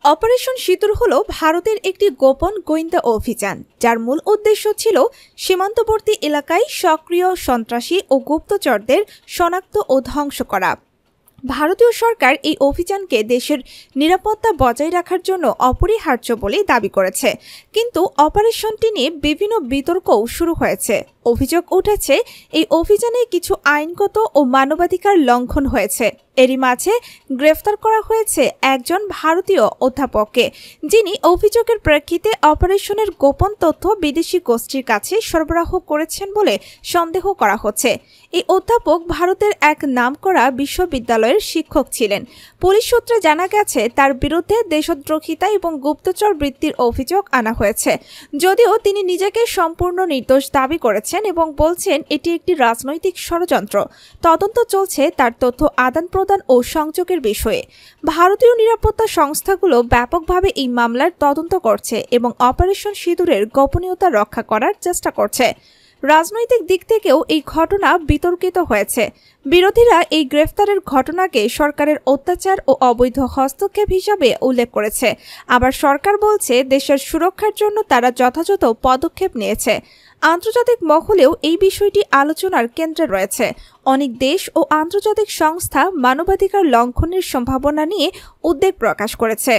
Operation সিঁদুর হল ভারতের একটি গোপন গোয়েন্দা অভিযান, যার মূল উদ্দেশ্য ছিল সীমান্তবর্তী এলাকায় সক্রিয় সন্ত্রাসী ও গুপ্তচরদের শনাক্ত ও ধ্বংস করা। ভারতীয় সরকার এই অভিযানকে দেশের নিরাপত্তা বজায় রাখার জন্য অপরিহার্য বলে দাবি করেছে, কিন্তু অপারেশনটি নিয়ে বিভিন্ন বিতর্কও শুরু হয়েছে। অভিযোগ উঠেছে এই অভিযানে কিছু আইনগত ও মানবাধিকার লঙ্ঘন হয়েছে। এরই মাঝে গ্রেফতার করা হয়েছে একজন ভারতীয় অধ্যাপককে, যিনি অভিযোগের প্রেক্ষিতে অপারেশনের গোপন তথ্য বিদেশি গোষ্ঠীর কাছে সরবরাহ করেছেন বলে সন্দেহ করা হচ্ছে। এই অধ্যাপক ভারতের এক নামকরা বিশ্ববিদ্যালয়ের শিক্ষক ছিলেন। পুলিশ সূত্রে জানা গেছে তার বিরুদ্ধে দেশদ্রোহিতা এবং গুপ্তচর বৃত্তির অভিযোগ আনা হয়েছে, যদিও তিনি নিজেকে সম্পূর্ণ নির্দোষ দাবি করেছেন এবং বলছেন এটি একটি রাজনৈতিক ষড়যন্ত্র। তদন্ত চলছে তার তথ্য আদান প্রদান ও সংযোগের বিষয়ে। ভারতীয় নিরাপত্তা সংস্থাগুলো ব্যাপকভাবে এই মামলার তদন্ত করছে এবং অপারেশন সিঁদুরের গোপনীয়তা রক্ষা করার চেষ্টা করছে। রাজনৈতিক দিক থেকেও এই ঘটনা বিতর্কিত হয়েছে। বিরোধীরা এই গ্রেফতারের ঘটনাকে সরকারের অত্যাচার ও অবৈধ হস্তক্ষেপ হিসাবে উল্লেখ করেছে। আবার সরকার বলছে দেশের সুরক্ষার জন্য তারা যথাযথ পদক্ষেপ নিয়েছে। আন্তর্জাতিক মহলেও এই বিষয়টি আলোচনার কেন্দ্রে রয়েছে। অনেক দেশ ও আন্তর্জাতিক সংস্থা মানবাধিকার লঙ্ঘনের সম্ভাবনা নিয়ে উদ্বেগ প্রকাশ করেছে।